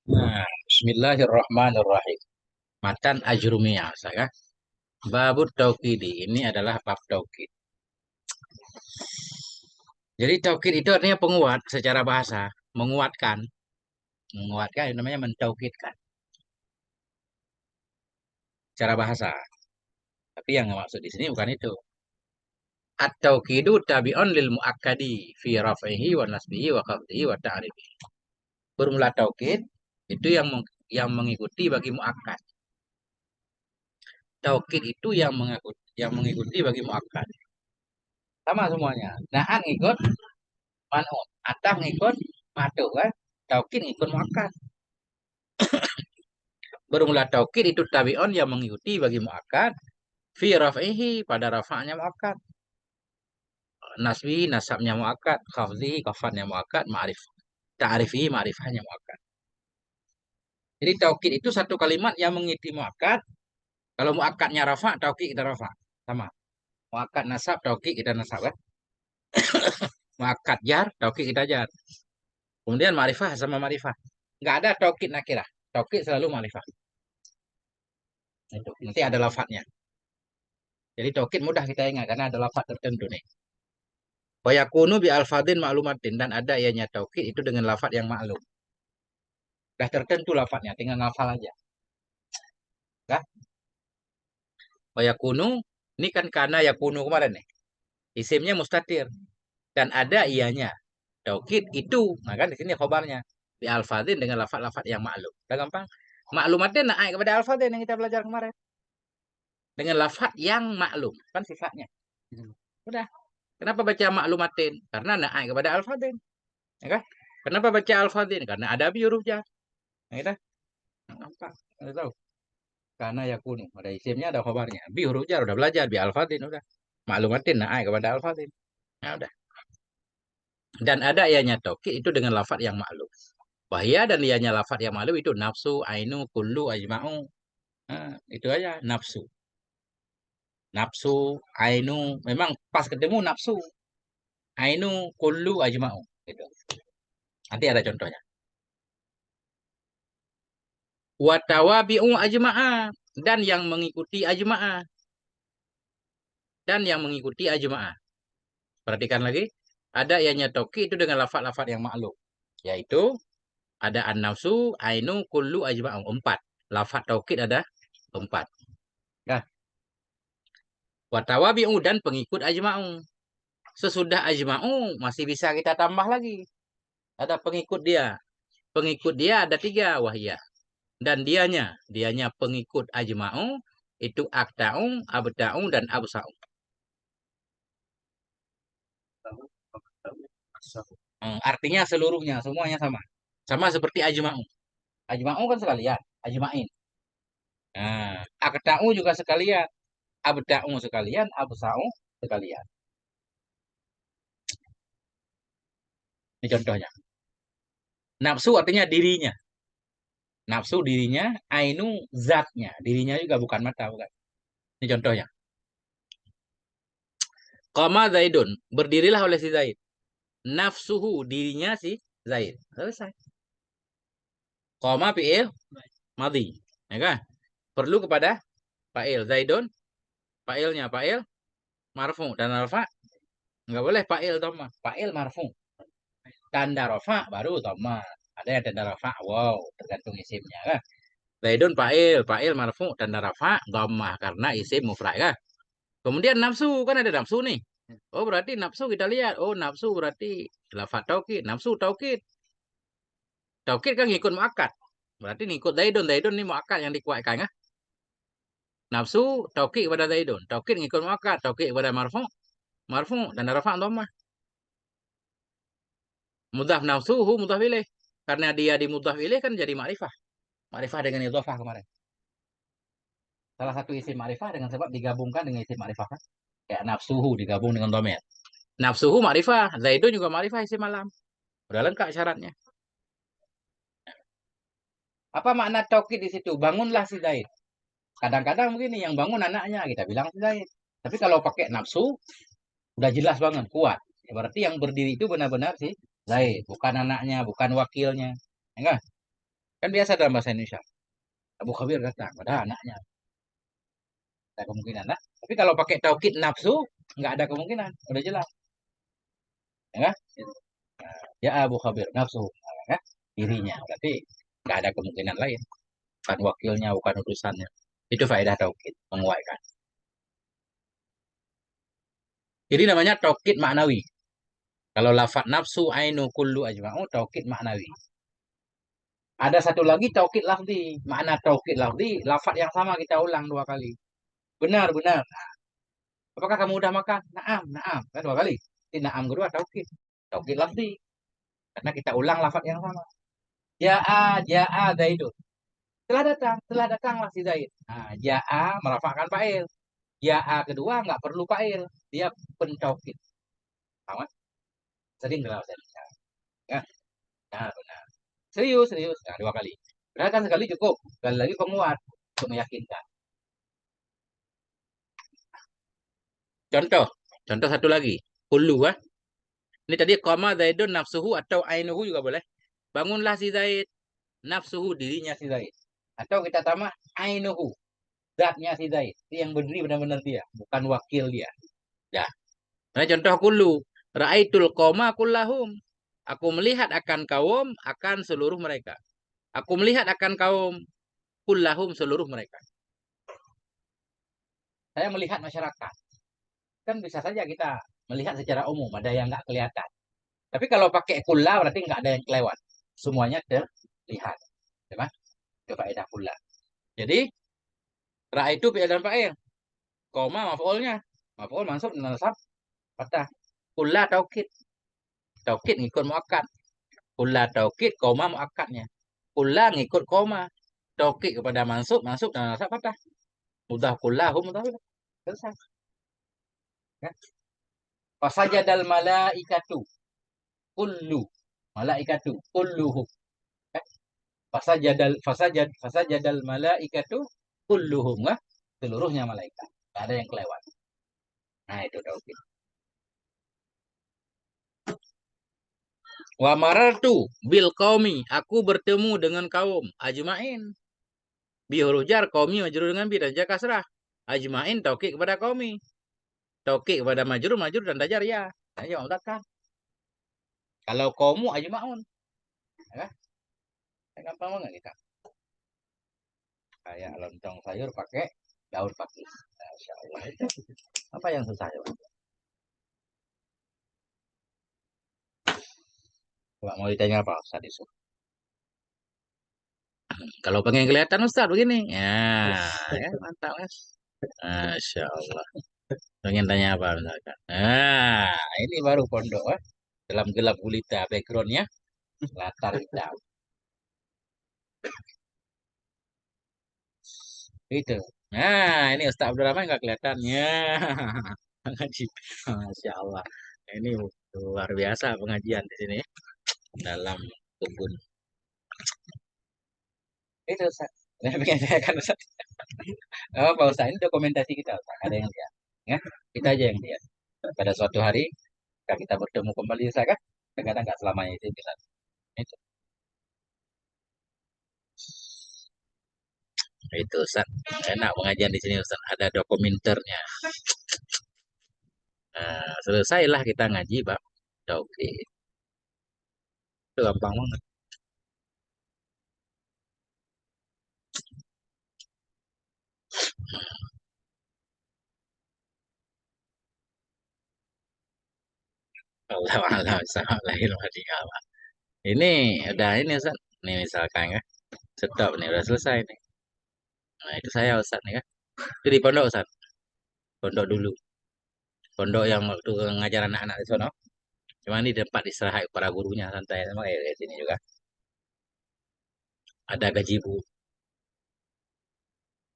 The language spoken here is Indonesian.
Nah, Bismillahirrahmanirrahim. Matan Ajrumiyah, saya. Babut Taukidi ini adalah bab taukid. Jadi taukid itu artinya penguat secara bahasa, menguatkan, menguatkan itu namanya mentaukidkan secara bahasa. Tapi yang maksud di sini bukan itu. At-taukidu tabi'un lil muakkadi fi raf'ihi wa nasbihi wa khafdihi wa ta'rifihi. Formula taukid itu yang mengikuti bagi muakkad. Taukid itu yang mengikuti bagi muakkad. Sama semuanya. Nahan ngikut man'ut. Atah ngikut ma'tuf kan. Taukid ngikut muakkad. Bermula taukid itu tabi'un yang mengikuti bagi muakkad. Fi raf'ihi pada rafa'nya muakkad. Nasbi nasabnya muakkad. Khafzi khafatnya muakkad. Ma'rif. Ta'rifi ma'rifahnya muakkad. Jadi taukid itu satu kalimat yang mengikuti muakkad. Kalau muakkadnya rafa, taukid kita rafa. Sama. Muakkad nasab, taukid kita nasab kan. Muakkad jar, taukid kita jar. Kemudian ma'rifah sama ma'rifah. Nggak ada taukid nakirah. Taukid selalu ma'rifah. Itu. Nanti ada lafadznya. Jadi taukid mudah kita ingat karena ada lafadz tertentu nih. Wa yakunu bi alfadin ma'lumatin dan ada ianya taukid itu dengan lafadz yang maklum. Sudah tertentu lafadznya, tinggal ngafal aja. Dah. Wa yakunu ini kan karena yakunu kemarin nih. Isimnya mustatir dan ada ianya. Taukid itu, nah kan di sini khobarnya bi alfadin dengan lafadz-lafadz yang maklum. Udah gampang. Maklumatin naik kepada alfadin yang kita belajar kemarin. Dengan lafadz yang maklum, kan sifatnya. Udah. Kenapa baca maklumatin? Karena naik kepada alfadin. Ya kan? Kenapa baca alfadin? Karena ada bi huruf jar. Ya kan? Nampak? Nggak tahu. Karena yakunu. Ada isimnya, ada khabarnya. Bi huruf jar. Udah belajar. Bi alfadin. Udah. Maklumatin naik kepada alfadin. Ya udah. Dan ada ianya taukid itu dengan lafadz yang maklum. Wahya dan ianya lafadz yang maklum itu nafsu, ainu, kullu, ajma'u. Nah, itu aja nafsu. Nafsu, ainu. Memang pas ketemu nafsu. Ainu, kullu, ajma'u. Gitu. Nanti ada contohnya. Watawabi'u ajma'ah. Dan yang mengikuti ajma'ah. Dan yang mengikuti ajma'ah. Perhatikan lagi. Ada ianya toki itu dengan lafad-lafad yang maklum. Yaitu ada an-nafsu, ainu, kullu, ajma'u. Empat. Lafad taukid ada empat. Nah, watawabi'u dan pengikut ajma'u. Sesudah ajma'u masih bisa kita tambah lagi. Ada pengikut dia. Pengikut dia ada tiga wahya. Dan dianya pengikut ajma'u itu akta'u, abda'u, dan absa'u. Artinya seluruhnya, semuanya sama. Sama seperti ajma'u. Ajma'u kan sekalian, ajma'in. Nah, akta'u juga sekalian, abda'u sekalian, absa'u sekalian. Ini contohnya. Nafsu artinya dirinya. Nafsu dirinya, ainu zatnya. Dirinya juga bukan mata, bukan. Ini contohnya. Qama Zaidun, berdirilah oleh si Zaid. Nafsuhu, dirinya si Zaid. Selesai. Qama fi'il madhi. Ya kan? Perlu kepada fa'il. Zaidun, fa'ilnya fa'il marfu dan alfa. Enggak boleh fa'il dhamma. Fa'il marfu. Tanda rafa baru dhamma. Ada yang tanda rafa. Wow, tergantung isimnya kan. Zaidun fa'il marfu tanda rafa dhamma karena isim mufrad kan. Kemudian nafsu kan ada nafsu nih. Oh berarti nafsu kita lihat. Oh nafsu berarti lafaz taukid. Nafsu taukid. Taukid kan ngikut muakkad. Berarti ngikut Zaidun. Zaidun ini muakkad yang dikuatkan kan. Nafsu taukid kepada Zaidun. Taukid ngikut muakkad. Taukid kepada marfu. Marfu dan rafa dhammah. Mudhaf nafsuhu mudhaf ilaih. Karena dia di mudhaf ilaih kan jadi ma'rifah. Ma'rifah dengan idhofah kemarin. Salah satu isim ma'rifah dengan sebab digabungkan dengan isim ma'rifah kan. Kayak nafsuhu digabung dengan dhamir. Nafsuhu ma'rifah. Zaidun juga ma'rifah isim malam. Udah lengkap syaratnya. Apa makna taukid di situ? Bangunlah si Zaid. Kadang-kadang begini yang bangun anaknya kita bilang si Zaid. Tapi kalau pakai nafsu udah jelas banget kuat. Ya, berarti yang berdiri itu benar-benar si Zaid, bukan anaknya, bukan wakilnya. Enggak? Kan biasa dalam bahasa Indonesia. Abu Khabir datang, padahal anaknya. Ada kemungkinan lah. Tapi kalau pakai taukid nafsu, nggak ada kemungkinan. Udah jelas. Ya kan? Ya Abu Khabir nafsu. Nah, kan? Dirinya. Berarti nggak ada kemungkinan lain. Bukan wakilnya, bukan utusannya. Itu faedah taukid. Menguatkan. Jadi namanya taukid maknawi. Kalau lafad nafsu ainu kullu ajma'u taukid maknawi. Ada satu lagi taukid lafzi. Makna taukid lafzi, lafad yang sama kita ulang 2 kali. Benar, benar. Apakah kamu udah makan? Naam, naam. Kan 2 kali. Ini naam kedua taukid. Taukid lafzi. Karena kita ulang lafad yang sama. Ja'a Zaidun. Telah datanglah si Zaid. Nah, ja'a merafakkan fa'il. Ja'a kedua nggak perlu fa'il. Dia pentaukid. Sama? Sering dalam bahasa Indonesia. Ya, nah, benar. Serius, serius. Nah, 2 kali. Berarti kan sekali cukup. Sekali lagi penguat untuk meyakinkan. Contoh. Contoh satu lagi. Kullu, ah. Ini tadi koma Zaidun nafsuhu atau ainuhu juga boleh. Bangunlah si Zaid. Nafsuhu dirinya si Zaid. Atau kita tambah ainuhu. Zatnya si Zaid. Yang berdiri benar-benar dia. Bukan wakil dia. Ya. Nah, contoh kullu. Ra'aitul qoma kullahum. Aku melihat akan kaum akan seluruh mereka. Aku melihat akan kaum kullahum seluruh mereka. Saya melihat masyarakat. Kan bisa saja kita melihat secara umum. Ada yang nggak kelihatan. Tapi kalau pakai kullah berarti nggak ada yang kelewat. Semuanya terlihat. Ya kan? Itu faedah kullah. Jadi, ra'aitu fi'il dan fa'il. Koma maf'ulnya. Maf'ul mansub dan nasab fathah. Kullah taukid. Taukid ngikut muakkad. Kullah taukid koma muakkadnya. Kullah ngikut koma. Taukid kepada mansub, mansub dan nasab fathah. Mudah kullahu mudah. Selesai. Ya. Fasajadal malaikatu kullu. Malaikatu kulluhum. Ya. Fasajadal malaikatu kulluhum. Ya. Seluruhnya malaikat. Tidak ada yang kelewat. Nah, itu taukid. Wa marartu bil qaumi, aku bertemu dengan kaum ajmain. Bi huruf jar qaumi majrur dengan bi dan jar kasrah. Ajmain taukid kepada qaumi. Taukid kepada majrur majrur dan dajar ya. Nah, ya kan. Kalau qaumu ajmaun, ya. Gampang banget kita. Kayak lontong sayur pakai daun pakis. Masya Allah. Apa yang susah ya? Coba mau ditanya apa Ustaz itu? Kalau pengen kelihatan Ustaz begini. Ya mantap Mas. Masya Allah. Pengen tanya apa misalkan? Ini baru pondok. Dalam gelap gulita backgroundnya latar hitam. Itu. Nah, ini Ustaz Abdurrahman nggak kelihatan. Ya. Ngaji. Masya Allah. Ini luar biasa pengajian di sini. Dalam kebun. Itu Ustaz. Saya pengen tanyakan Ustaz. Oh, Pak Ustaz, ini dokumentasi kita Ustaz. Ada yang lihat. Ya, kita aja yang lihat. Pada suatu hari, ketika kita bertemu kembali Ustaz kan, kadang nggak selamanya itu bisa. Itu. Itu Ustaz. Enak pengajian di sini Ustaz. Ada dokumenternya. Nah, selesailah kita ngaji, Pak. Oke. Itu gampang banget. Allah Allah Assalamualaikum. Ini udah ini Ustaz. Ini misalkan ya. Stop nih udah selesai nih. Nah, itu saya Ustaz nih kan. Itu di pondok Ustaz. Pondok dulu. Pondok yang waktu ngajar anak-anak di sana. Cuma ini tempat istirahat para gurunya santai sama kayak di sini juga. Ada gaji bu